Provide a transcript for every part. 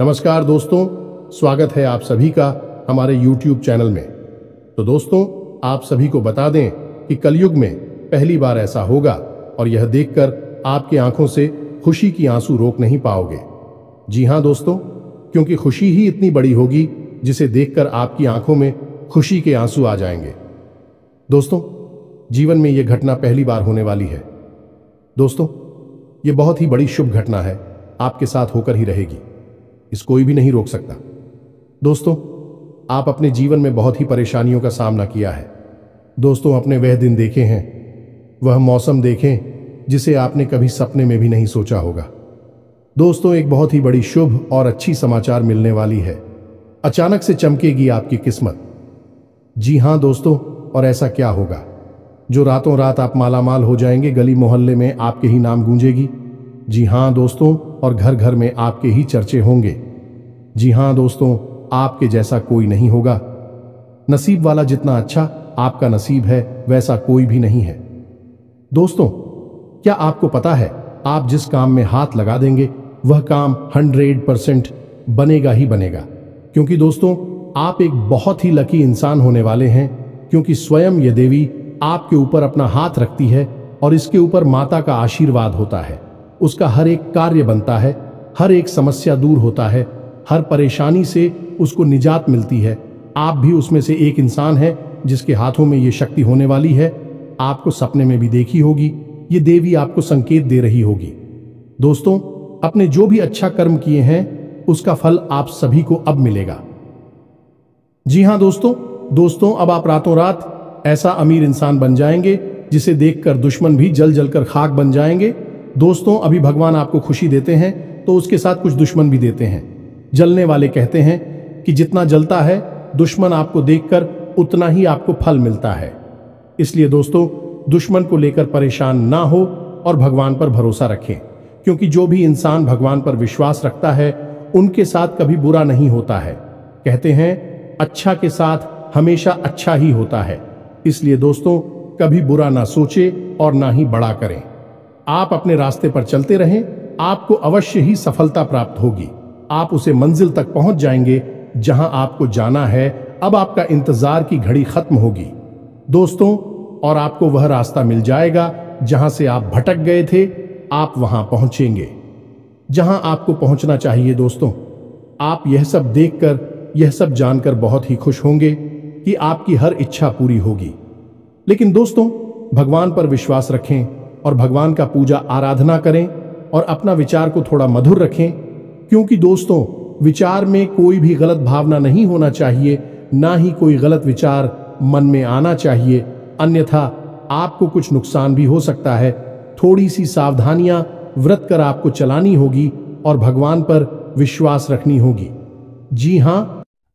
नमस्कार दोस्तों, स्वागत है आप सभी का हमारे YouTube चैनल में। तो दोस्तों, आप सभी को बता दें कि कलयुग में पहली बार ऐसा होगा और यह देखकर आपकी आंखों से खुशी की आंसू रोक नहीं पाओगे। जी हां दोस्तों, क्योंकि खुशी ही इतनी बड़ी होगी जिसे देखकर आपकी आंखों में खुशी के आंसू आ जाएंगे। दोस्तों, जीवन में यह घटना पहली बार होने वाली है। दोस्तों, यह बहुत ही बड़ी शुभ घटना है, आपके साथ होकर ही रहेगी, इस कोई भी नहीं रोक सकता। दोस्तों, आप अपने जीवन में बहुत ही परेशानियों का सामना किया है। दोस्तों, अपने वह दिन देखे हैं, वह मौसम देखें जिसे आपने कभी सपने में भी नहीं सोचा होगा। दोस्तों, एक बहुत ही बड़ी शुभ और अच्छी समाचार मिलने वाली है। अचानक से चमकेगी आपकी किस्मत। जी हां दोस्तों, और ऐसा क्या होगा जो रातों रात आप मालामाल हो जाएंगे, गली मोहल्ले में आपके ही नाम गूंजेगी। जी हां दोस्तों, और घर घर में आपके ही चर्चे होंगे। जी हां दोस्तों, आपके जैसा कोई नहीं होगा। नसीब वाला जितना अच्छा आपका नसीब है, वैसा कोई भी नहीं है। दोस्तों, क्या आपको पता है, आप जिस काम में हाथ लगा देंगे वह काम 100% बनेगा ही बनेगा। क्योंकि दोस्तों, आप एक बहुत ही लकी इंसान होने वाले हैं, क्योंकि स्वयं यह देवी आपके ऊपर अपना हाथ रखती है और इसके ऊपर माता का आशीर्वाद होता है। उसका हर एक कार्य बनता है, हर एक समस्या दूर होता है, हर परेशानी से उसको निजात मिलती है। आप भी उसमें से एक इंसान है जिसके हाथों में ये शक्ति होने वाली है। आपको सपने में भी देखी होगी, ये देवी आपको संकेत दे रही होगी। दोस्तों, अपने जो भी अच्छा कर्म किए हैं उसका फल आप सभी को अब मिलेगा। जी हां दोस्तों, अब आप रातों रात ऐसा अमीर इंसान बन जाएंगे जिसे देखकर दुश्मन भी जल जलकर खाक बन जाएंगे। दोस्तों, अभी भगवान आपको खुशी देते हैं तो उसके साथ कुछ दुश्मन भी देते हैं। जलने वाले कहते हैं कि जितना जलता है दुश्मन आपको देखकर उतना ही आपको फल मिलता है। इसलिए दोस्तों, दुश्मन को लेकर परेशान ना हो और भगवान पर भरोसा रखें, क्योंकि जो भी इंसान भगवान पर विश्वास रखता है उनके साथ कभी बुरा नहीं होता है। कहते हैं अच्छा के साथ हमेशा अच्छा ही होता है। इसलिए दोस्तों, कभी बुरा ना सोचे और ना ही बड़ा करें। आप अपने रास्ते पर चलते रहें, आपको अवश्य ही सफलता प्राप्त होगी। आप उसे मंजिल तक पहुंच जाएंगे जहां आपको जाना है। अब आपका इंतजार की घड़ी खत्म होगी दोस्तों, और आपको वह रास्ता मिल जाएगा जहां से आप भटक गए थे। आप वहां पहुंचेंगे जहां आपको पहुंचना चाहिए। दोस्तों, आप यह सब देखकर, यह सब जानकर बहुत ही खुश होंगे कि आपकी हर इच्छा पूरी होगी। लेकिन दोस्तों, भगवान पर विश्वास रखें और भगवान का पूजा आराधना करें और अपना विचार को थोड़ा मधुर रखें, क्योंकि दोस्तों, विचार में कोई भी गलत भावना नहीं होना चाहिए, ना ही कोई गलत विचार मन में आना चाहिए, अन्यथा आपको कुछ नुकसान भी हो सकता है। थोड़ी सी सावधानियां व्रत कर आपको चलानी होगी और भगवान पर विश्वास रखनी होगी। जी हां,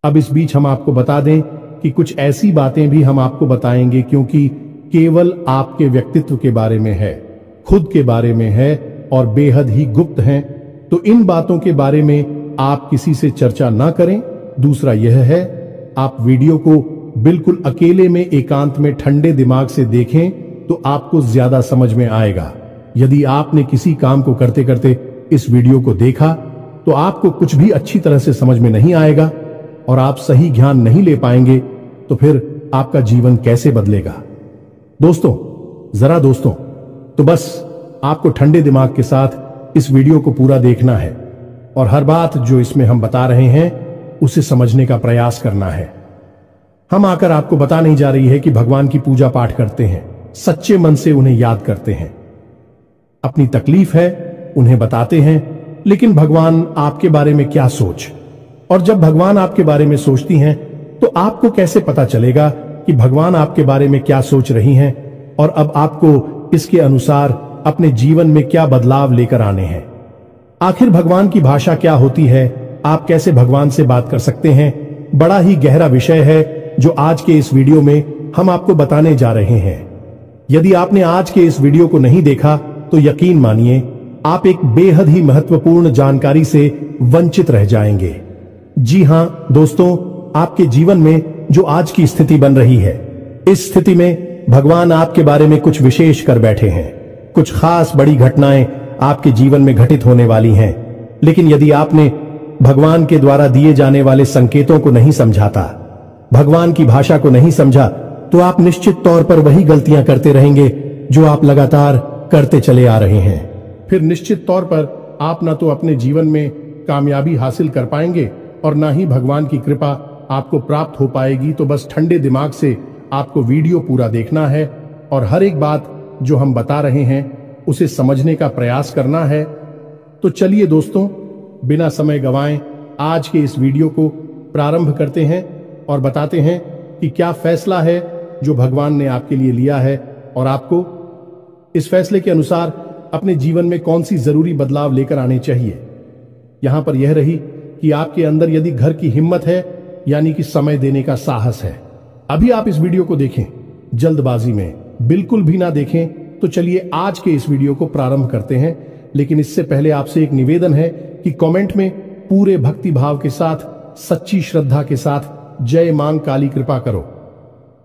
अब इस बीच हम आपको बता दें कि कुछ ऐसी बातें भी हम आपको बताएंगे क्योंकि केवल आपके व्यक्तित्व के बारे में है, खुद के बारे में है और बेहद ही गुप्त हैं। तो इन बातों के बारे में आप किसी से चर्चा ना करें। दूसरा यह है, आप वीडियो को बिल्कुल अकेले में एकांत में ठंडे दिमाग से देखें तो आपको ज्यादा समझ में आएगा। यदि आपने किसी काम को करते करते इस वीडियो को देखा तो आपको कुछ भी अच्छी तरह से समझ में नहीं आएगा और आप सही ज्ञान नहीं ले पाएंगे, तो फिर आपका जीवन कैसे बदलेगा। दोस्तों, तो बस आपको ठंडे दिमाग के साथ इस वीडियो को पूरा देखना है और हर बात जो इसमें हम बता रहे हैं उसे समझने का प्रयास करना है। हम आकर आपको बता नहीं जा रही है कि भगवान की पूजा पाठ करते हैं, सच्चे मन से उन्हें याद करते हैं, अपनी तकलीफ है उन्हें बताते हैं, लेकिन भगवान आपके बारे में क्या सोच, और जब भगवान आपके बारे में सोचती हैं तो आपको कैसे पता चलेगा कि भगवान आपके बारे में क्या सोच रही हैं और अब आपको इसके अनुसार अपने जीवन में क्या बदलाव लेकर आने हैं। आखिर भगवान की भाषा क्या होती है, आप कैसे भगवान से बात कर सकते हैं, बड़ा ही गहरा विषय है जो आज के इस वीडियो में हम आपको बताने जा रहे हैं। यदि आपने आज के इस वीडियो को नहीं देखा तो यकीन मानिए आप एक बेहद ही महत्वपूर्ण जानकारी से वंचित रह जाएंगे। जी हां दोस्तों, आपके जीवन में जो आज की स्थिति बन रही है, इस स्थिति में भगवान आपके बारे में कुछ विशेष कर बैठे हैं। कुछ खास बड़ी घटनाएं आपके जीवन में घटित होने वाली हैं। लेकिन यदि आपने भगवान के द्वारा दिए जाने वाले संकेतों को नहीं समझाता, भगवान की भाषा को नहीं समझा, तो आप निश्चित तौर पर वही गलतियां करते रहेंगे जो आप लगातार करते चले आ रहे हैं। फिर निश्चित तौर पर आप ना तो अपने जीवन में कामयाबी हासिल कर पाएंगे और ना ही भगवान की कृपा आपको प्राप्त हो पाएगी। तो बस ठंडे दिमाग से आपको वीडियो पूरा देखना है और हर एक बात जो हम बता रहे हैं उसे समझने का प्रयास करना है। तो चलिए दोस्तों, बिना समय गंवाए आज के इस वीडियो को प्रारंभ करते हैं और बताते हैं कि क्या फैसला है जो भगवान ने आपके लिए लिया है और आपको इस फैसले के अनुसार अपने जीवन में कौन सी जरूरी बदलाव लेकर आने चाहिए। यहां पर यह रही कि आपके अंदर यदि घर की हिम्मत है, यानी कि समय देने का साहस है। अभी आप इस वीडियो को देखें, जल्दबाजी में बिल्कुल भी ना देखें। तो चलिए आज के इस वीडियो को प्रारंभ करते हैं, लेकिन इससे पहले आपसे एक निवेदन है कि कमेंट में पूरे भक्ति भाव के साथ, सच्ची श्रद्धा के साथ जय मां काली कृपा करो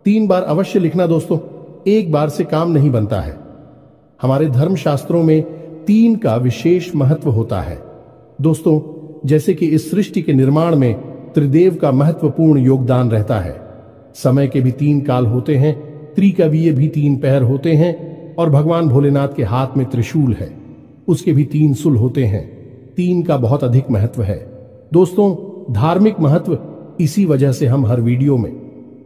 3 बार अवश्य लिखना दोस्तों, एक बार से काम नहीं बनता है। हमारे धर्म शास्त्रों में 3 का विशेष महत्व होता है दोस्तों। जैसे कि इस सृष्टि के निर्माण में त्रिदेव का महत्वपूर्ण योगदान रहता है। समय के भी 3 काल होते हैं, त्रिकवीय भी 3 पैर होते हैं और भगवान भोलेनाथ के हाथ में त्रिशूल है, उसके भी 3 सुल होते हैं। 3 का बहुत अधिक महत्व है दोस्तों। धार्मिक महत्व इसी वजह से हम हर वीडियो में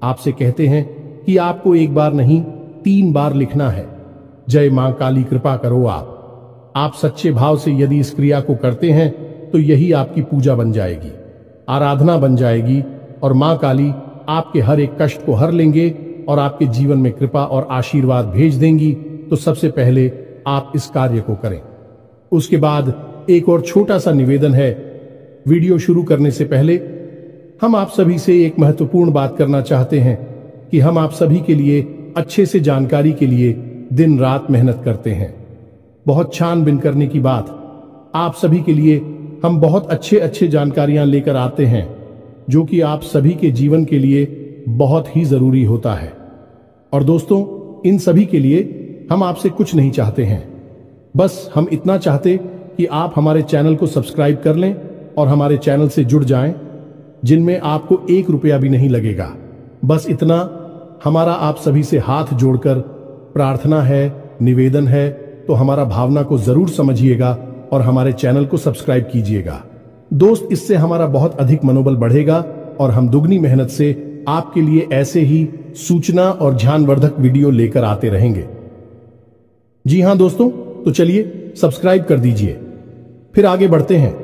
आपसे कहते हैं कि आपको एक बार नहीं 3 बार लिखना है, जय मां काली कृपा करो। आप सच्चे भाव से यदि इस क्रिया को करते हैं तो यही आपकी पूजा बन जाएगी, आराधना बन जाएगी और मां काली आपके हर एक कष्ट को हर लेंगे और आपके जीवन में कृपा और आशीर्वाद भेज देंगी। तो सबसे पहले आप इस कार्य को करें। उसके बाद एक और छोटा सा निवेदन है, वीडियो शुरू करने से पहले हम आप सभी से एक महत्वपूर्ण बात करना चाहते हैं कि हम आप सभी के लिए अच्छे से जानकारी के लिए दिन रात मेहनत करते हैं। बहुत छानबीन करने की बात, आप सभी के लिए हम बहुत अच्छे जानकारियां लेकर आते हैं जो कि आप सभी के जीवन के लिए बहुत ही जरूरी होता है। और दोस्तों, इन सभी के लिए हम आपसे कुछ नहीं चाहते हैं, बस हम इतना चाहते कि आप हमारे चैनल को सब्सक्राइब कर लें और हमारे चैनल से जुड़ जाएं, जिनमें आपको 1 रुपया भी नहीं लगेगा। बस इतना हमारा आप सभी से हाथ जोड़कर प्रार्थना है, निवेदन है। तो हमारा भावना को जरूर समझिएगा और हमारे चैनल को सब्सक्राइब कीजिएगा दोस्त। इससे हमारा बहुत अधिक मनोबल बढ़ेगा और हम दुगनी मेहनत से आपके लिए ऐसे ही सूचना और ध्यानवर्धक वीडियो लेकर आते रहेंगे। जी हां दोस्तों, तो चलिए सब्सक्राइब कर दीजिए, फिर आगे बढ़ते हैं।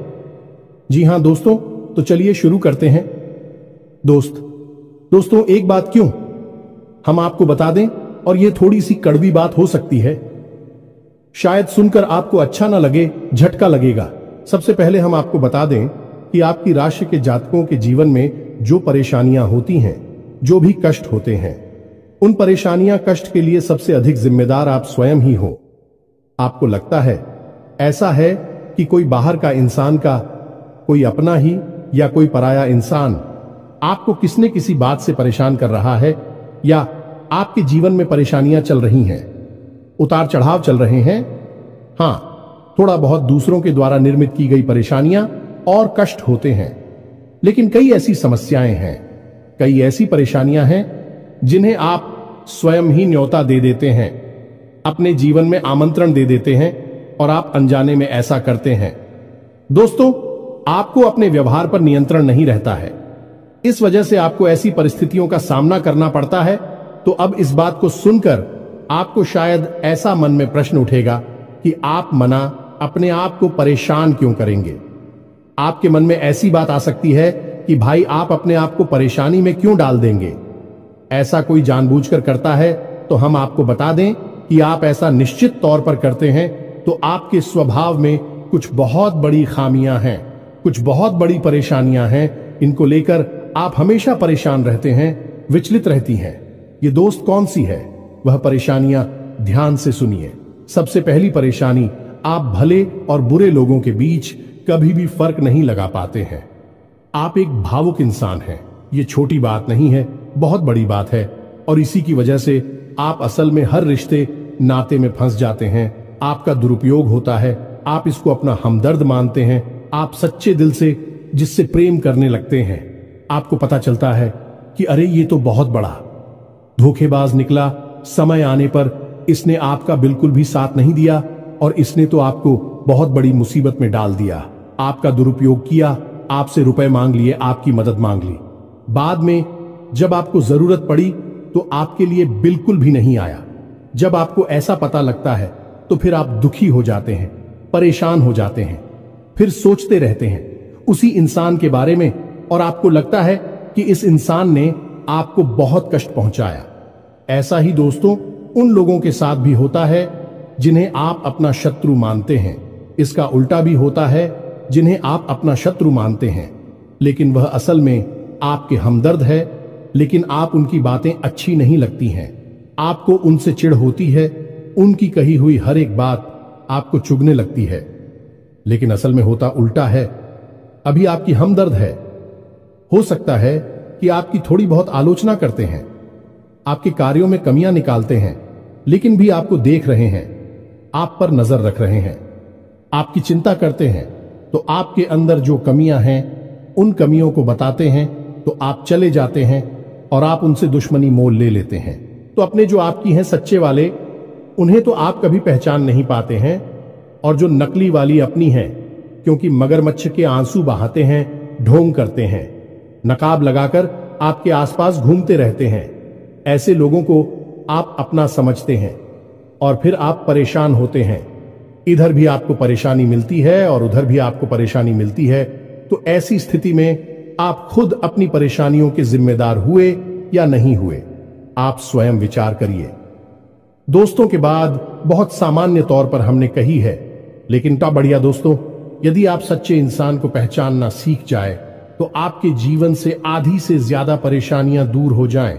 जी हां दोस्तों, तो चलिए शुरू करते हैं। दोस्तों एक बात क्यों हम आपको बता दें, और यह थोड़ी सी कड़वी बात हो सकती है, शायद सुनकर आपको अच्छा ना लगे, झटका लगेगा। सबसे पहले हम आपको बता दें कि आपकी राशि के जातकों के जीवन में जो परेशानियां होती हैं, जो भी कष्ट होते हैं, उन परेशानियां कष्ट के लिए सबसे अधिक जिम्मेदार आप स्वयं ही हो। आपको लगता है ऐसा है कि कोई बाहर का इंसान का, कोई अपना ही या कोई पराया इंसान आपको किसी न किसी बात से परेशान कर रहा है, या आपके जीवन में परेशानियां चल रही हैं, उतार चढ़ाव चल रहे हैं। हां, थोड़ा बहुत दूसरों के द्वारा निर्मित की गई परेशानियां और कष्ट होते हैं, लेकिन कई ऐसी समस्याएं हैं, कई ऐसी परेशानियां हैं जिन्हें आप स्वयं ही न्योता दे देते हैं, अपने जीवन में आमंत्रण दे देते हैं और आप अनजाने में ऐसा करते हैं। दोस्तों, आपको अपने व्यवहार पर नियंत्रण नहीं रहता है, इस वजह से आपको ऐसी परिस्थितियों का सामना करना पड़ता है। तो अब इस बात को सुनकर आपको शायद ऐसा मन में प्रश्न उठेगा कि आप मना अपने आप को परेशान क्यों करेंगे। आपके मन में ऐसी बात आ सकती है कि भाई आप अपने आप को परेशानी में क्यों डाल देंगे। ऐसा कोई जानबूझकर करता है तो हम आपको बता दें कि आप ऐसा निश्चित तौर पर करते हैं तो आपके स्वभाव में कुछ बहुत बड़ी खामियां हैं, कुछ बहुत बड़ी परेशानियां हैं। इनको लेकर आप हमेशा परेशान रहते हैं, विचलित रहती हैं। ये दोस्त कौन सी है वह परेशानियां, ध्यान से सुनिए। सबसे पहली परेशानी, आप भले और बुरे लोगों के बीच कभी भी फर्क नहीं लगा पाते हैं। आप एक भावुक इंसान हैं, ये छोटी बात नहीं है, बहुत बड़ी बात है। और इसी की वजह से आप असल में हर रिश्ते नाते में फंस जाते हैं। आपका दुरुपयोग होता है, आप इसको अपना हमदर्द मानते हैं, आप सच्चे दिल से जिससे प्रेम करने लगते हैं, आपको पता चलता है कि अरे ये तो बहुत बड़ा धोखेबाज निकला। समय आने पर इसने आपका बिल्कुल भी साथ नहीं दिया और इसने तो आपको बहुत बड़ी मुसीबत में डाल दिया। आपका दुरुपयोग किया, आपसे रुपए मांग लिए, आपकी मदद मांग ली। बाद में जब आपको जरूरत पड़ी तो आपके लिए बिल्कुल भी नहीं आया। जब आपको ऐसा पता लगता है तो फिर आप दुखी हो जाते हैं, परेशान हो जाते हैं, फिर सोचते रहते हैं उसी इंसान के बारे में और आपको लगता है कि इस इंसान ने आपको बहुत कष्ट पहुंचाया। ऐसा ही दोस्तों उन लोगों के साथ भी होता है जिन्हें आप अपना शत्रु मानते हैं। इसका उल्टा भी होता है, जिन्हें आप अपना शत्रु मानते हैं लेकिन वह असल में आपके हमदर्द है, लेकिन आप उनकी बातें अच्छी नहीं लगती हैं, आपको उनसे चिढ़ होती है, उनकी कही हुई हर एक बात आपको चुभने लगती है। लेकिन असल में होता उल्टा है। अभी आपकी हमदर्द है। हो सकता है कि आपकी थोड़ी बहुत आलोचना करते हैं, आपके कार्यों में कमियां निकालते हैं, लेकिन भी आपको देख रहे हैं, आप पर नजर रख रहे हैं, आपकी चिंता करते हैं। तो आपके अंदर जो कमियां हैं उन कमियों को बताते हैं तो आप चले जाते हैं और आप उनसे दुश्मनी मोल ले लेते हैं। तो अपने जो आपकी हैं सच्चे वाले, उन्हें तो आप कभी पहचान नहीं पाते हैं, और जो नकली वाली अपनी हैं, क्योंकि मगरमच्छ के आंसू बहाते हैं, ढोंग करते हैं, नकाब लगाकर आपके आसपास घूमते रहते हैं, ऐसे लोगों को आप अपना समझते हैं और फिर आप परेशान होते हैं। इधर भी आपको परेशानी मिलती है और उधर भी आपको परेशानी मिलती है। तो ऐसी स्थिति में आप खुद अपनी परेशानियों के जिम्मेदार हुए या नहीं हुए, आप स्वयं विचार करिए। दोस्तों के बाद बहुत सामान्य तौर पर हमने कही है, लेकिन ता बढ़िया दोस्तों, यदि आप सच्चे इंसान को पहचानना सीख जाए तो आपके जीवन से आधी से ज्यादा परेशानियां दूर हो जाएं।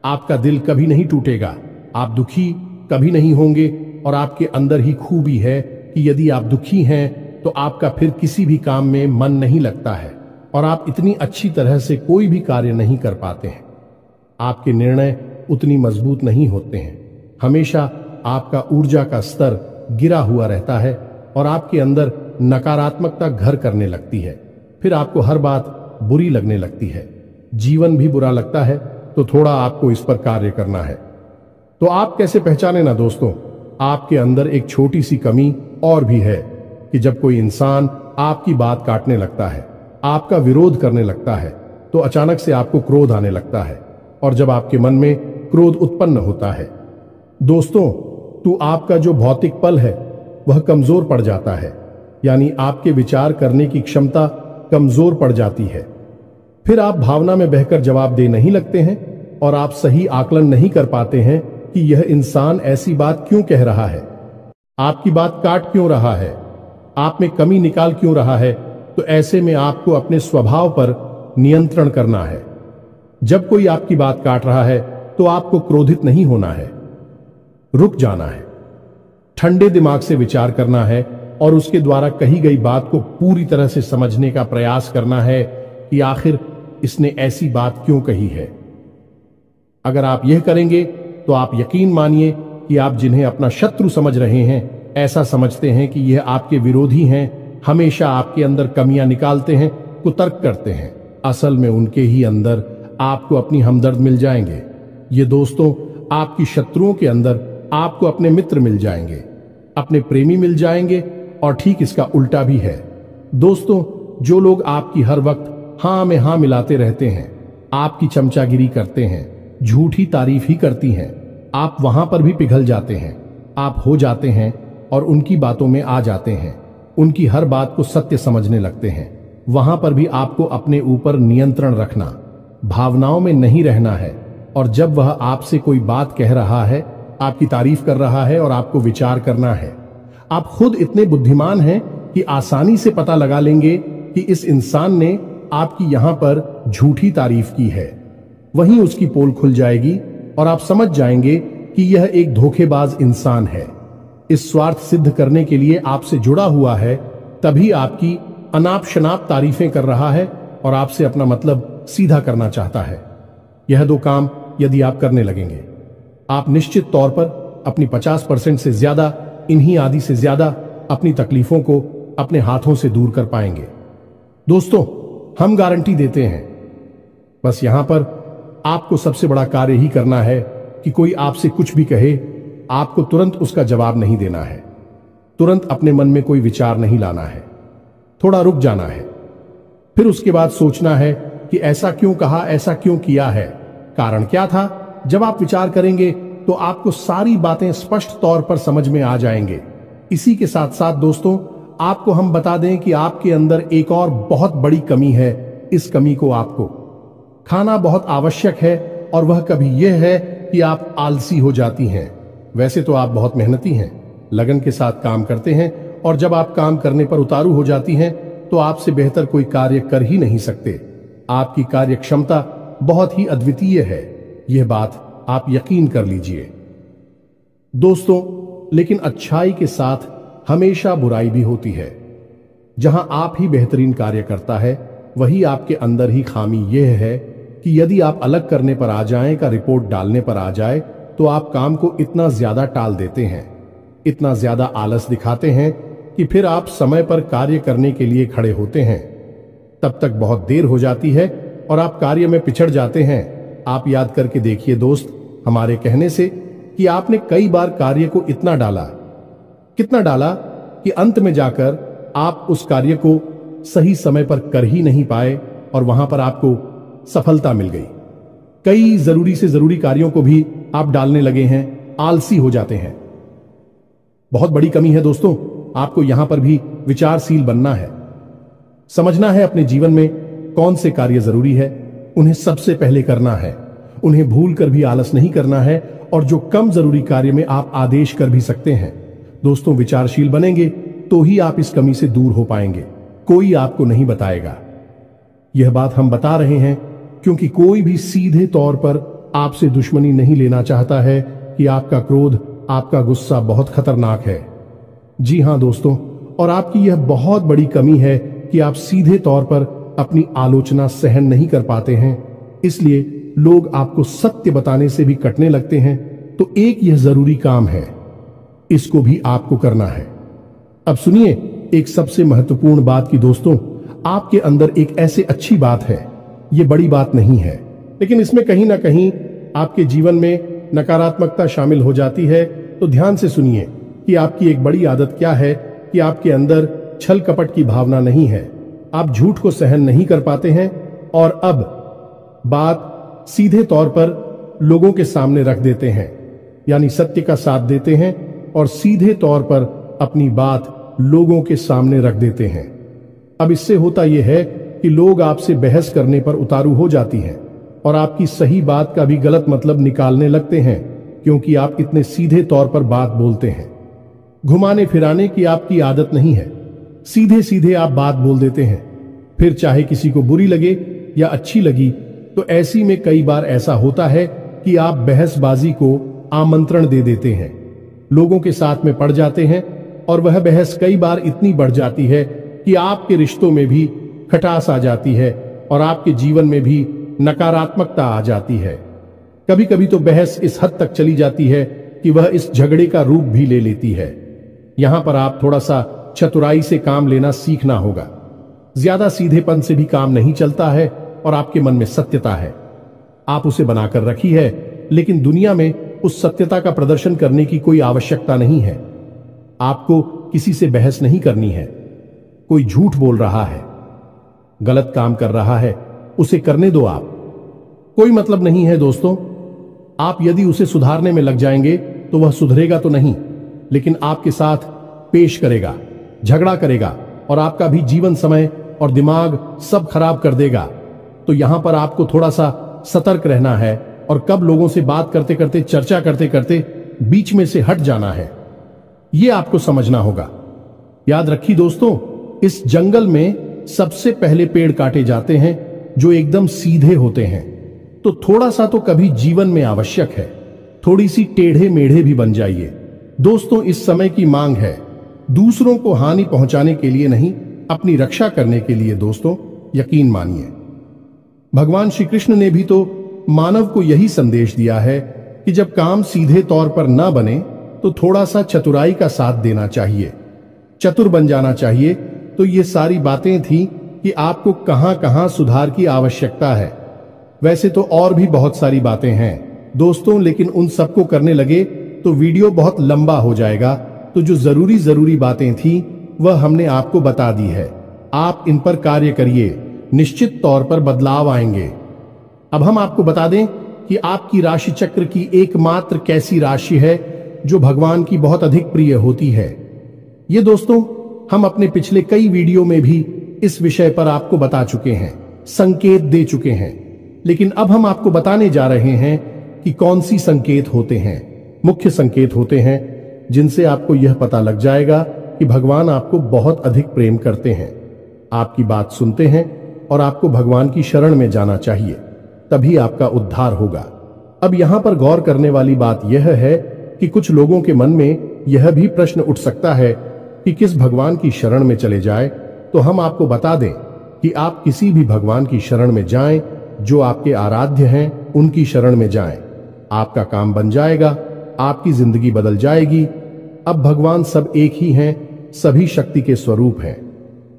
आपका दिल कभी नहीं टूटेगा, आप दुखी कभी नहीं होंगे, और आपके अंदर ही खूबी है कि यदि आप दुखी हैं तो आपका फिर किसी भी काम में मन नहीं लगता है और आप इतनी अच्छी तरह से कोई भी कार्य नहीं कर पाते हैं। आपके निर्णय उतनी मजबूत नहीं होते हैं, हमेशा आपका ऊर्जा का स्तर गिरा हुआ रहता है और आपके अंदर नकारात्मकता घर करने लगती है। फिर आपको हर बात बुरी लगने लगती है, जीवन भी बुरा लगता है। तो थोड़ा आपको इस पर कार्य करना है। तो आप कैसे पहचाने ना दोस्तों, आपके अंदर एक छोटी सी कमी और भी है कि जब कोई इंसान आपकी बात काटने लगता है, आपका विरोध करने लगता है, तो अचानक से आपको क्रोध आने लगता है, और जब आपके मन में क्रोध उत्पन्न होता है दोस्तों, तो आपका जो भौतिक पल है वह कमजोर पड़ जाता है, यानी आपके विचार करने की क्षमता कमजोर पड़ जाती है। फिर आप भावना में बहकर जवाब दे नहीं लगते हैं और आप सही आकलन नहीं कर पाते हैं कि यह इंसान ऐसी बात क्यों कह रहा है, आपकी बात काट क्यों रहा है, आप में कमी निकाल क्यों रहा है। तो ऐसे में आपको अपने स्वभाव पर नियंत्रण करना है। जब कोई आपकी बात काट रहा है तो आपको क्रोधित नहीं होना है, रुक जाना है, ठंडे दिमाग से विचार करना है और उसके द्वारा कही गई बात को पूरी तरह से समझने का प्रयास करना है कि आखिर इसने ऐसी बात क्यों कही है। अगर आप यह करेंगे तो आप यकीन मानिए कि आप जिन्हें अपना शत्रु समझ रहे हैं, ऐसा समझते हैं कि यह आपके विरोधी हैं, हमेशा आपके अंदर कमियां निकालते हैं, कुतर्क करते हैं, असल में उनके ही अंदर आपको अपनी हमदर्द मिल जाएंगे। ये दोस्तों, आपकी शत्रुओं के अंदर आपको अपने मित्र मिल जाएंगे, अपने प्रेमी मिल जाएंगे, और ठीक इसका उल्टा भी है। दोस्तों, जो लोग आपकी हर वक्त हां में हां मिलाते रहते हैं, आपकी चमचागिरी करते हैं, झूठी तारीफ ही करती हैं, आप वहां पर भी पिघल जाते हैं, आप हो जाते हैं और उनकी बातों में आ जाते हैं, उनकी हर बात को सत्य समझने लगते हैं। वहां पर भी आपको अपने ऊपर नियंत्रण रखना, भावनाओं में नहीं रहना है। और जब वह आपसे कोई बात कह रहा है, आपकी तारीफ कर रहा है और आपको विचार करना है, आप खुद इतने बुद्धिमान हैं कि आसानी से पता लगा लेंगे कि इस इंसान ने आपकी यहां पर झूठी तारीफ की है। वहीं उसकी पोल खुल जाएगी और आप समझ जाएंगे कि यह एक धोखेबाज इंसान है, इस स्वार्थ सिद्ध करने के लिए आपसे जुड़ा हुआ है, तभी आपकी अनाप शनाप तारीफें कर रहा है और आपसे अपना मतलब सीधा करना चाहता है। यह दो काम यदि आप करने लगेंगे, आप निश्चित तौर पर अपनी 50% से ज्यादा, इन्हीं आदि से ज्यादा अपनी तकलीफों को अपने हाथों से दूर कर पाएंगे। दोस्तों, हम गारंटी देते हैं, बस यहां पर आपको सबसे बड़ा कार्य ही करना है कि कोई आपसे कुछ भी कहे, आपको तुरंत उसका जवाब नहीं देना है, तुरंत अपने मन में कोई विचार नहीं लाना है, थोड़ा रुक जाना है, फिर उसके बाद सोचना है कि ऐसा क्यों कहा, ऐसा क्यों किया है, कारण क्या था। जब आप विचार करेंगे तो आपको सारी बातें स्पष्ट तौर पर समझ में आ जाएंगे। इसी के साथ साथ दोस्तों, आपको हम बता दें कि आपके अंदर एक और बहुत बड़ी कमी है। इस कमी को आपको खाना बहुत आवश्यक है, और वह कभी यह है कि आप आलसी हो जाती हैं। वैसे तो आप बहुत मेहनती हैं, लगन के साथ काम करते हैं, और जब आप काम करने पर उतारू हो जाती हैं तो आपसे बेहतर कोई कार्य कर ही नहीं सकते। आपकी कार्य क्षमता बहुत ही अद्वितीय है, यह बात आप यकीन कर लीजिए दोस्तों। लेकिन अच्छाई के साथ हमेशा बुराई भी होती है। जहां आप ही बेहतरीन कार्य करता है, वही आपके अंदर ही खामी यह है कि यदि आप अलग करने पर आ जाएं, का रिपोर्ट डालने पर आ जाए, तो आप काम को इतना ज्यादा टाल देते हैं, इतना ज्यादा आलस दिखाते हैं कि फिर आप समय पर कार्य करने के लिए खड़े होते हैं, तब तक बहुत देर हो जाती है और आप कार्य में पिछड़ जाते हैं। आप याद करके देखिए दोस्त, हमारे कहने से कि आपने कई बार कार्य को इतना डाला, कितना डाला कि अंत में जाकर आप उस कार्य को सही समय पर कर ही नहीं पाए और वहां पर आपको सफलता मिल गई। कई जरूरी से जरूरी कार्यों को भी आप डालने लगे हैं, आलसी हो जाते हैं। बहुत बड़ी कमी है दोस्तों, आपको यहां पर भी विचारशील बनना है, समझना है अपने जीवन में कौन से कार्य जरूरी है, उन्हें सबसे पहले करना है, उन्हें भूल कर भी आलस नहीं करना है, और जो कम जरूरी कार्य में आप आदेश कर भी सकते हैं। दोस्तों, विचारशील बनेंगे तो ही आप इस कमी से दूर हो पाएंगे, कोई आपको नहीं बताएगा। यह बात हम बता रहे हैं क्योंकि कोई भी सीधे तौर पर आपसे दुश्मनी नहीं लेना चाहता है कि आपका क्रोध, आपका गुस्सा बहुत खतरनाक है। जी हां दोस्तों, और आपकी यह बहुत बड़ी कमी है कि आप सीधे तौर पर अपनी आलोचना सहन नहीं कर पाते हैं, इसलिए लोग आपको सत्य बताने से भी कटने लगते हैं। तो एक यह जरूरी काम है, इसको भी आपको करना है। अब सुनिए एक सबसे महत्वपूर्ण बात की दोस्तों, आपके अंदर एक ऐसे अच्छी बात है, ये बड़ी बात नहीं है, लेकिन इसमें कहीं ना कहीं आपके जीवन में नकारात्मकता शामिल हो जाती है। तो ध्यान से सुनिए कि आपकी एक बड़ी आदत क्या है कि आपके अंदर छल कपट की भावना नहीं है, आप झूठ को सहन नहीं कर पाते हैं, और अब बात सीधे तौर पर लोगों के सामने रख देते हैं, यानी सत्य का साथ देते हैं और सीधे तौर पर अपनी बात लोगों के सामने रख देते हैं। अब इससे होता यह है कि लोग आपसे बहस करने पर उतारू हो जाती हैं और आपकी सही बात का भी गलत मतलब निकालने लगते हैं, क्योंकि आप इतने सीधे तौर पर बात बोलते हैं। घुमाने फिराने की आपकी आदत नहीं है, सीधे सीधे आप बात बोल देते हैं, फिर चाहे किसी को बुरी लगे या अच्छी लगी। तो ऐसी में कई बार ऐसा होता है कि आप बहसबाजी को आमंत्रण दे देते हैं, लोगों के साथ में पड़ जाते हैं, और वह बहस कई बार इतनी बढ़ जाती है कि आपके रिश्तों में भी खटास आ जाती है और आपके जीवन में भी नकारात्मकता आ जाती है। कभी कभी तो बहस इस हद तक चली जाती है कि वह इस झगड़े का रूप भी ले लेती है। यहां पर आप थोड़ा सा चतुराई से काम लेना सीखना होगा। ज्यादा सीधेपन से भी काम नहीं चलता है, और आपके मन में सत्यता है, आप उसे बनाकर रखी है, लेकिन दुनिया में उस सत्यता का प्रदर्शन करने की कोई आवश्यकता नहीं है। आपको किसी से बहस नहीं करनी है। कोई झूठ बोल रहा है, गलत काम कर रहा है, उसे करने दो आप, कोई मतलब नहीं है दोस्तों। आप यदि उसे सुधारने में लग जाएंगे तो वह सुधरेगा तो नहीं, लेकिन आपके साथ पेश करेगा, झगड़ा करेगा, और आपका भी जीवन समय और दिमाग सब खराब कर देगा। तो यहां पर आपको थोड़ा सा सतर्क रहना है, और कब लोगों से बात करते करते, चर्चा करते करते बीच में से हट जाना है, यह आपको समझना होगा। याद रखिए दोस्तों, इस जंगल में सबसे पहले पेड़ काटे जाते हैं जो एकदम सीधे होते हैं। तो थोड़ा सा तो कभी जीवन में आवश्यक है, थोड़ी सी टेढ़े मेढ़े भी बन जाइए दोस्तों। इस समय की मांग है, दूसरों को हानि पहुंचाने के लिए नहीं, अपनी रक्षा करने के लिए दोस्तों, यकीन मानिए। भगवान श्री कृष्ण ने भी तो मानव को यही संदेश दिया है कि जब काम सीधे तौर पर ना बने तो थोड़ा सा चतुराई का साथ देना चाहिए, चतुर बन जाना चाहिए। तो ये सारी बातें थी कि कि आपको कहां कहां सुधार की आवश्यकता है। वैसे तो और भी बहुत सारी बातें हैं दोस्तों, लेकिन उन सबको करने लगे तो वीडियो बहुत लंबा हो जाएगा। तो जो जरूरी बातें थी वह हमने आपको बता दी है। आप इन पर कार्य करिए, निश्चित तौर पर बदलाव आएंगे। अब हम आपको बता दें कि आपकी राशि चक्र की एकमात्र कैसी राशि है जो भगवान की बहुत अधिक प्रिय होती है। ये दोस्तों हम अपने पिछले कई वीडियो में भी इस विषय पर आपको बता चुके हैं, संकेत दे चुके हैं, लेकिन अब हम आपको बताने जा रहे हैं कि कौन सी संकेत होते हैं। मुख्य संकेत होते हैं जिनसे आपको यह पता लग जाएगा कि भगवान आपको बहुत अधिक प्रेम करते हैं, आपकी बात सुनते हैं और आपको भगवान की शरण में जाना चाहिए, तभी आपका उद्धार होगा। अब यहां पर गौर करने वाली बात यह है कि कुछ लोगों के मन में यह भी प्रश्न उठ सकता है कि किस भगवान की शरण में चले जाए। तो हम आपको बता दें कि आप किसी भी भगवान की शरण में जाएं, जो आपके आराध्य हैं उनकी शरण में जाएं। आपका काम बन जाएगा, आपकी जिंदगी बदल जाएगी। अब भगवान सब एक ही हैं, सभी शक्ति के स्वरूप हैं,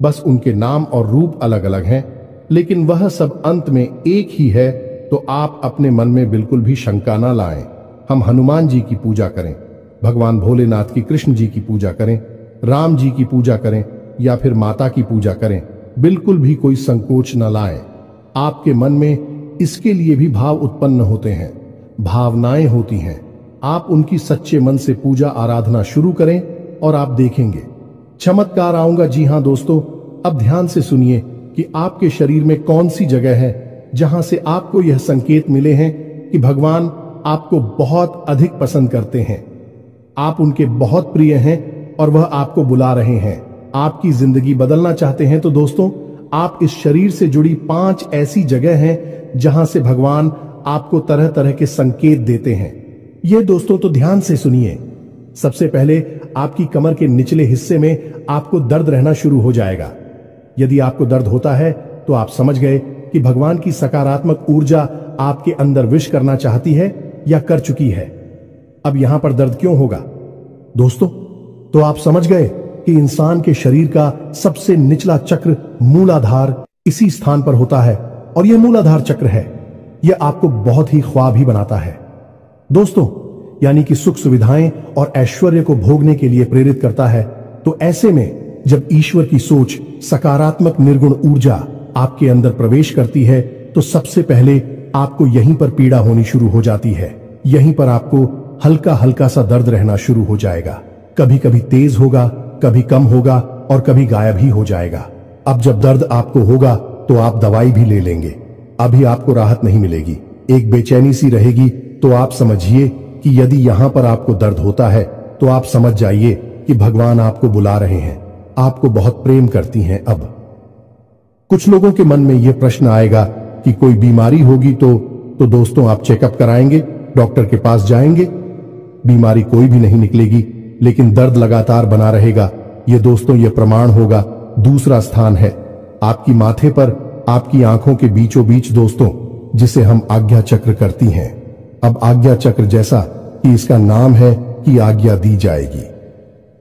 बस उनके नाम और रूप अलग अलग हैं, लेकिन वह सब अंत में एक ही है। तो आप अपने मन में बिल्कुल भी शंका ना लाएं। हम हनुमान जी की पूजा करें, भगवान भोलेनाथ की, कृष्ण जी की पूजा करें, राम जी की पूजा करें या फिर माता की पूजा करें, बिल्कुल भी कोई संकोच न लाएं। आपके मन में इसके लिए भी भाव उत्पन्न होते हैं, भावनाएं होती हैं। आप उनकी सच्चे मन से पूजा आराधना शुरू करें और आप देखेंगे चमत्कार आऊंगा। जी हां दोस्तों, अब ध्यान से सुनिए कि आपके शरीर में कौन सी जगह है जहां से आपको यह संकेत मिले हैं कि भगवान आपको बहुत अधिक पसंद करते हैं, आप उनके बहुत प्रिय हैं और वह आपको बुला रहे हैं, आपकी जिंदगी बदलना चाहते हैं। तो दोस्तों, आप इस शरीर से जुड़ी 5 ऐसी जगह हैं जहां से भगवान आपको तरह तरह के संकेत देते हैं। ये दोस्तों तो ध्यान से सुनिए। सबसे पहले आपकी कमर के निचले हिस्से में आपको दर्द रहना शुरू हो जाएगा। यदि आपको दर्द होता है तो आप समझ गए कि भगवान की सकारात्मक ऊर्जा आपके अंदर विश करना चाहती है या कर चुकी है। अब यहां पर दर्द क्यों होगा दोस्तों? तो आप समझ गए कि इंसान के शरीर का सबसे निचला चक्र मूलाधार इसी स्थान पर होता है और यह मूलाधार चक्र है, यह आपको बहुत ही ख्वाबी बनाता है दोस्तों, यानी कि सुख सुविधाएं और ऐश्वर्य को भोगने के लिए प्रेरित करता है। तो ऐसे में जब ईश्वर की सोच, सकारात्मक निर्गुण ऊर्जा आपके अंदर प्रवेश करती है तो सबसे पहले आपको यहीं पर पीड़ा होनी शुरू हो जाती है। यहीं पर आपको हल्का हल्का सा दर्द रहना शुरू हो जाएगा, कभी कभी तेज होगा, कभी कम होगा और कभी गायब ही हो जाएगा। अब जब दर्द आपको होगा तो आप दवाई भी ले लेंगे, अभी आपको राहत नहीं मिलेगी, एक बेचैनी सी रहेगी। तो आप समझिए कि यदि यहां पर आपको दर्द होता है तो आप समझ जाइए कि भगवान आपको बुला रहे हैं, आपको बहुत प्रेम करती हैं। अब कुछ लोगों के मन में यह प्रश्न आएगा कि कोई बीमारी होगी तो दोस्तों आप चेकअप कराएंगे, डॉक्टर के पास जाएंगे, बीमारी कोई भी नहीं निकलेगी, लेकिन दर्द लगातार बना रहेगा। ये दोस्तों ये प्रमाण होगा। दूसरा स्थान है आपकी माथे पर, आपकी आंखों के बीचों बीच दोस्तों, जिसे हम आज्ञा चक्र करती हैं। अब आज्ञा चक्र जैसा कि इसका नाम है कि आज्ञा दी जाएगी।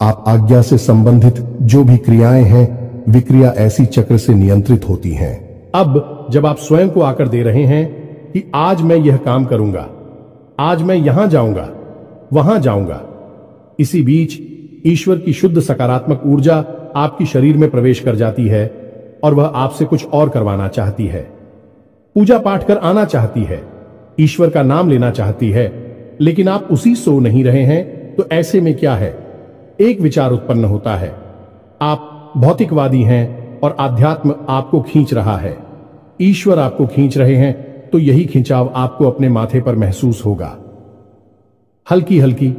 आप आज्ञा से संबंधित जो भी क्रियाएं हैं, विक्रिया ऐसी चक्र से नियंत्रित होती हैं। अब जब आप स्वयं को आकर दे रहे हैं कि आज मैं यह काम करूंगा, आज मैं यहां जाऊंगा, वहां जाऊंगा, इसी बीच ईश्वर की शुद्ध सकारात्मक ऊर्जा आपकी शरीर में प्रवेश कर जाती है और वह आपसे कुछ और करवाना चाहती है, पूजा पाठ कर आना चाहती है, ईश्वर का नाम लेना चाहती है, लेकिन आप उसी सो नहीं रहे हैं। तो ऐसे में क्या है, एक विचार उत्पन्न होता है, आप भौतिकवादी हैं और आध्यात्म आपको खींच रहा है, ईश्वर आपको खींच रहे हैं, तो यही खिंचाव आपको अपने माथे पर महसूस होगा। हल्की हल्की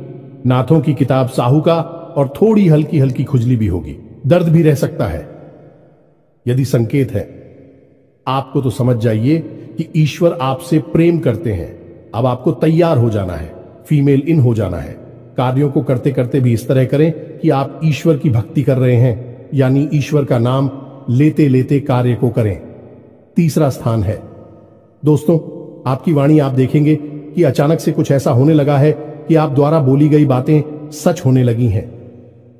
नाथों की किताब साहू का और थोड़ी हल्की हल्की खुजली भी होगी, दर्द भी रह सकता है। यदि संकेत है आपको तो समझ जाइए कि ईश्वर आपसे प्रेम करते हैं। अब आपको तैयार हो जाना है, फीमेल इन हो जाना है। कार्यों को करते करते भी इस तरह करें कि आप ईश्वर की भक्ति कर रहे हैं, यानी ईश्वर का नाम लेते लेते कार्य को करें। तीसरा स्थान है दोस्तों आपकी वाणी। आप देखेंगे कि अचानक से कुछ ऐसा होने लगा है कि आप द्वारा बोली गई बातें सच होने लगी हैं।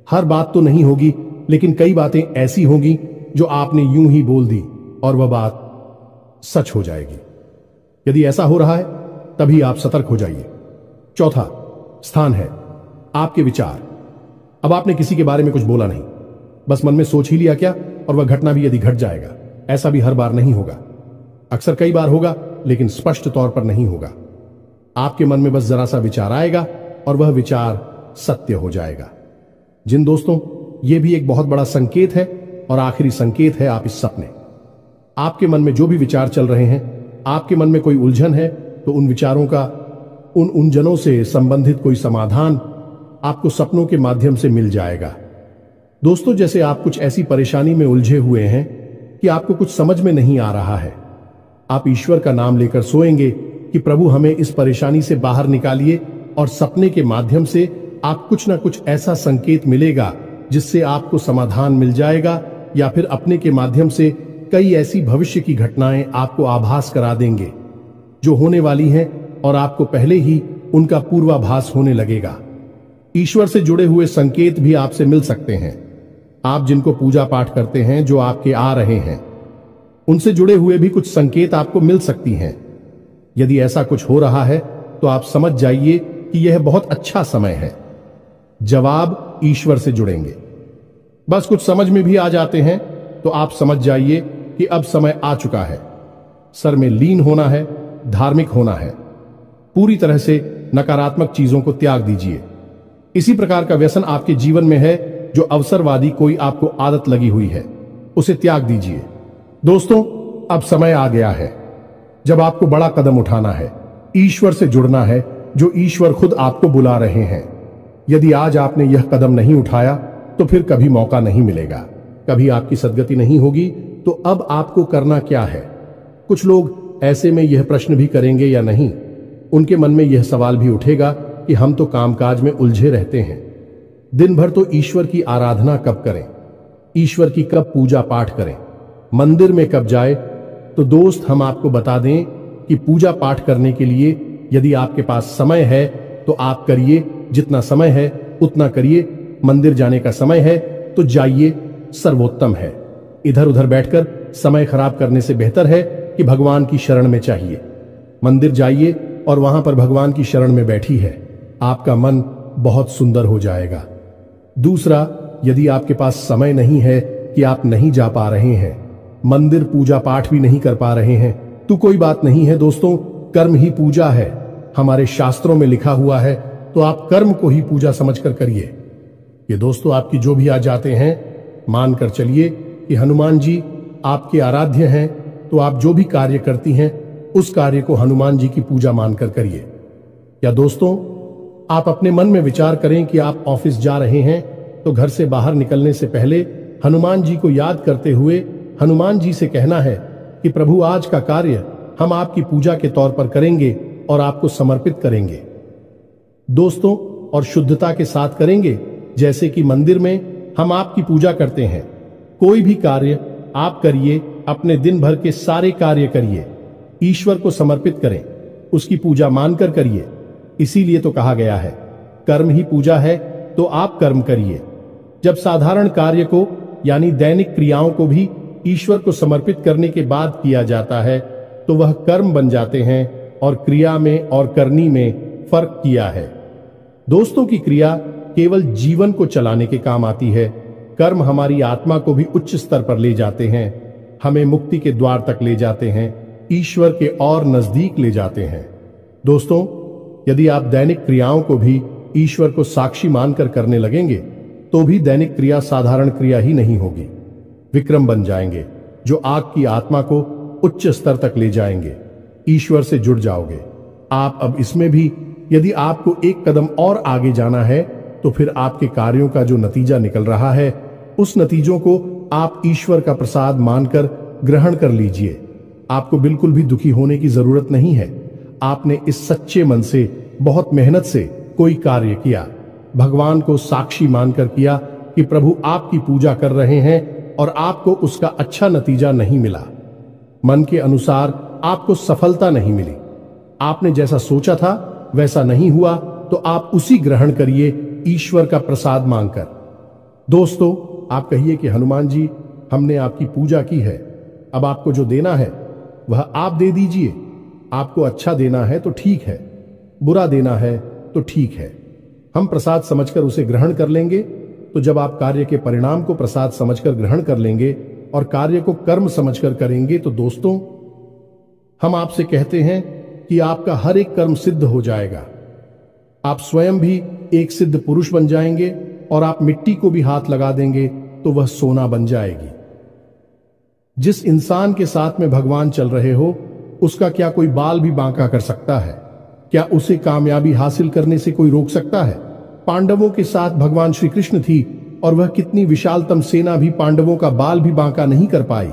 हर बात तो नहीं होगी, लेकिन कई बातें ऐसी होंगी जो आपने यूं ही बोल दी और वह बात सच हो जाएगी। यदि ऐसा हो रहा है तभी आप सतर्क हो जाइए। चौथा स्थान है आपके विचार। अब आपने किसी के बारे में कुछ बोला नहीं, बस मन में सोच ही लिया क्या, और वह घटना भी यदि घट जाएगा। ऐसा भी हर बार नहीं होगा, अक्सर कई बार होगा, लेकिन स्पष्ट तौर पर नहीं होगा। आपके मन में बस जरा सा विचार आएगा और वह विचार सत्य हो जाएगा। जिन दोस्तों, यह भी एक बहुत बड़ा संकेत है और आखिरी संकेत है आप इस सपने। आपके मन में जो भी विचार चल रहे हैं, आपके मन में कोई उलझन है, तो उन विचारों का, उन उलझनों से संबंधित कोई समाधान आपको सपनों के माध्यम से मिल जाएगा। दोस्तों, जैसे आप कुछ ऐसी परेशानी में उलझे हुए हैं कि आपको कुछ समझ में नहीं आ रहा है, आप ईश्वर का नाम लेकर सोएंगे कि प्रभु हमें इस परेशानी से बाहर निकालिए, और सपने के माध्यम से आप कुछ ना कुछ ऐसा संकेत मिलेगा जिससे आपको समाधान मिल जाएगा, या फिर अपने के माध्यम से कई ऐसी भविष्य की घटनाएं आपको आभास करा देंगे जो होने वाली हैं, और आपको पहले ही उनका पूर्वाभास होने लगेगा। ईश्वर से जुड़े हुए संकेत भी आपसे मिल सकते हैं। आप जिनको पूजा पाठ करते हैं, जो आपके आ रहे हैं, उनसे जुड़े हुए भी कुछ संकेत आपको मिल सकती हैं। यदि ऐसा कुछ हो रहा है तो आप समझ जाइए कि यह बहुत अच्छा समय है। जवाब ईश्वर से जुड़ेंगे। बस कुछ समझ में भी आ जाते हैं तो आप समझ जाइए कि अब समय आ चुका है। सर में लीन होना है, धार्मिक होना है। पूरी तरह से नकारात्मक चीजों को त्याग दीजिए। इसी प्रकार का व्यसन आपके जीवन में है जो अवसरवादी कोई आपको आदत लगी हुई है, उसे त्याग दीजिए। दोस्तों, अब समय आ गया है जब आपको बड़ा कदम उठाना है, ईश्वर से जुड़ना है, जो ईश्वर खुद आपको बुला रहे हैं। यदि आज आपने यह कदम नहीं उठाया तो फिर कभी मौका नहीं मिलेगा, कभी आपकी सद्गति नहीं होगी। तो अब आपको करना क्या है? कुछ लोग ऐसे में यह प्रश्न भी करेंगे या नहीं, उनके मन में यह सवाल भी उठेगा कि हम तो कामकाज में उलझे रहते हैं, दिन भर तो ईश्वर की आराधना कब करें, ईश्वर की कब पूजा पाठ करें, मंदिर में कब जाए। तो दोस्त, हम आपको बता दें कि पूजा पाठ करने के लिए यदि आपके पास समय है तो आप करिए, जितना समय है उतना करिए। मंदिर जाने का समय है तो जाइए, सर्वोत्तम है। इधर उधर बैठकर समय खराब करने से बेहतर है कि भगवान की शरण में चाहिए। मंदिर जाइए और वहां पर भगवान की शरण में बैठी है, आपका मन बहुत सुंदर हो जाएगा। दूसरा, यदि आपके पास समय नहीं है कि आप नहीं जा पा रहे हैं, मंदिर पूजा पाठ भी नहीं कर पा रहे हैं, तो कोई बात नहीं है दोस्तों, कर्म ही पूजा है। हमारे शास्त्रों में लिखा हुआ है, तो आप कर्म को ही पूजा समझकर करिए। ये दोस्तों, आपकी जो भी आ जाते हैं, मानकर चलिए कि हनुमान जी आपके आराध्य हैं, तो आप जो भी कार्य करती हैं उस कार्य को हनुमान जी की पूजा मानकर करिए। या दोस्तों, आप अपने मन में विचार करें कि आप ऑफिस जा रहे हैं, तो घर से बाहर निकलने से पहले हनुमान जी को याद करते हुए हनुमान जी से कहना है कि प्रभु, आज का कार्य हम आपकी पूजा के तौर पर करेंगे और आपको समर्पित करेंगे दोस्तों, और शुद्धता के साथ करेंगे, जैसे कि मंदिर में हम आपकी पूजा करते हैं। कोई भी कार्य आप करिए, अपने दिन भर के सारे कार्य करिए, ईश्वर को समर्पित करें, उसकी पूजा मानकर करिए। इसीलिए तो कहा गया है, कर्म ही पूजा है, तो आप कर्म करिए। जब साधारण कार्य को यानी दैनिक क्रियाओं को भी ईश्वर को समर्पित करने के बाद किया जाता है, तो वह कर्म बन जाते हैं, और क्रिया में और करनी में फर्क किया है। दोस्तों, की क्रिया केवल जीवन को चलाने के काम आती है, कर्म हमारी आत्मा को भी उच्च स्तर पर ले जाते हैं, हमें मुक्ति के द्वार तक ले जाते हैं, ईश्वर के और नजदीक ले जाते हैं। दोस्तों, यदि आप दैनिक क्रियाओं को भी ईश्वर को साक्षी मानकर करने लगेंगे, तो भी दैनिक क्रिया साधारण क्रिया ही नहीं होगी, विक्रम बन जाएंगे, जो आग की आत्मा को उच्च स्तर तक ले जाएंगे। ईश्वर से जुड़ जाओगे आप। अब इसमें भी यदि आपको एक कदम और आगे जाना है, तो फिर आपके कार्यों का जो नतीजा निकल रहा है, उस नतीजों को आप ईश्वर का प्रसाद मानकर ग्रहण कर लीजिए। आपको बिल्कुल भी दुखी होने की जरूरत नहीं है। आपने इस सच्चे मन से, बहुत मेहनत से कोई कार्य किया, भगवान को साक्षी मानकर किया कि प्रभु आपकी पूजा कर रहे हैं, और आपको उसका अच्छा नतीजा नहीं मिला, मन के अनुसार आपको सफलता नहीं मिली, आपने जैसा सोचा था वैसा नहीं हुआ, तो आप उसी ग्रहण करिए ईश्वर का प्रसाद मांगकर। दोस्तों, आप कहिए कि हनुमान जी, हमने आपकी पूजा की है, अब आपको जो देना है वह आप दे दीजिए। आपको अच्छा देना है तो ठीक है, बुरा देना है तो ठीक है, हम प्रसाद समझकर उसे ग्रहण कर लेंगे। तो जब आप कार्य के परिणाम को प्रसाद समझकर ग्रहण कर लेंगे और कार्य को कर्म समझकर करेंगे, तो दोस्तों हम आपसे कहते हैं कि आपका हर एक कर्म सिद्ध हो जाएगा। आप स्वयं भी एक सिद्ध पुरुष बन जाएंगे और आप मिट्टी को भी हाथ लगा देंगे तो वह सोना बन जाएगी। जिस इंसान के साथ में भगवान चल रहे हो, उसका क्या कोई बाल भी बांका कर सकता है? क्या उसे कामयाबी हासिल करने से कोई रोक सकता है? पांडवों के साथ भगवान श्री कृष्ण थी और वह कितनी विशालतम सेना भी पांडवों का बाल भी बांका नहीं कर पाई।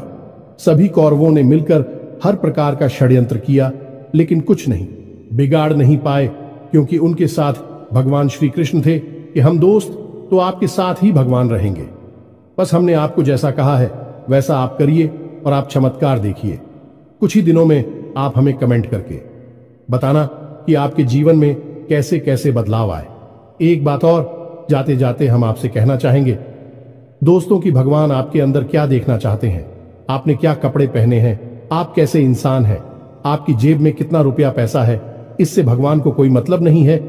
सभी कौरवों ने मिलकर हर प्रकार का षड्यंत्र किया, लेकिन कुछ नहीं बिगाड़ नहीं पाए, क्योंकि उनके साथ भगवान श्री कृष्ण थे कि हम दोस्त तो आपके साथ ही भगवान रहेंगे। बस हमने आपको जैसा कहा है वैसा आप करिए और आप चमत्कार देखिए। कुछ ही दिनों में आप हमें कमेंट करके बताना कि आपके जीवन में कैसे कैसे बदलाव आए। एक बात और जाते जाते हम आपसे कहना चाहेंगे दोस्तों कि भगवान आपके अंदर क्या देखना चाहते हैं, आपने क्या कपड़े पहने हैं, आप कैसे इंसान हैं, आपकी जेब में कितना रुपया पैसा है, इससे भगवान को कोई मतलब नहीं है।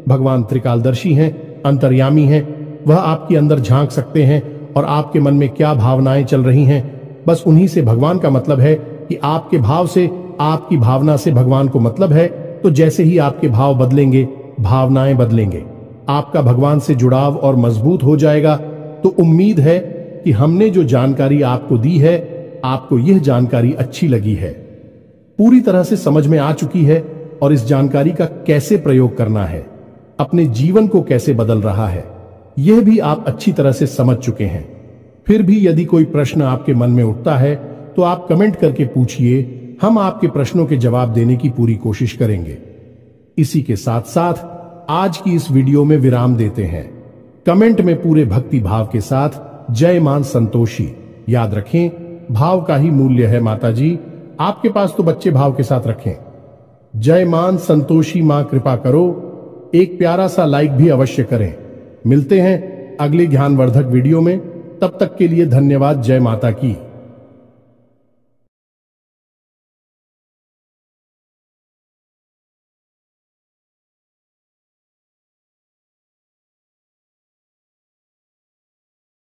भगवान त्रिकालदर्शी हैं, अंतर्यामी हैं, वह आपके अंदर झांक सकते हैं और आपके मन में क्या भावनाएं चल रही हैं, बस उन्हीं से भगवान का मतलब है कि आपके भाव से, आपकी भावना से भगवान को मतलब है। तो जैसे ही आपके भाव बदलेंगे, भावनाएं बदलेंगे, आपका भगवान से जुड़ाव और मजबूत हो जाएगा। तो उम्मीद है कि हमने जो जानकारी आपको दी है, आपको यह जानकारी अच्छी लगी है, पूरी तरह से समझ में आ चुकी है और इस जानकारी का कैसे प्रयोग करना है, अपने जीवन को कैसे बदल रहा है, यह भी आप अच्छी तरह से समझ चुके हैं। फिर भी यदि कोई प्रश्न आपके मन में उठता है तो आप कमेंट करके पूछिए, हम आपके प्रश्नों के जवाब देने की पूरी कोशिश करेंगे। इसी के साथ साथ आज की इस वीडियो में विराम देते हैं। कमेंट में पूरे भक्ति भाव के साथ जय मां संतोषी याद रखें, भाव का ही मूल्य है माता जी, आपके पास तो बच्चे भाव के साथ रखें। जय मां संतोषी मां कृपा करो, एक प्यारा सा लाइक भी अवश्य करें। मिलते हैं अगले ज्ञानवर्धक वीडियो में, तब तक के लिए धन्यवाद। जय माता की।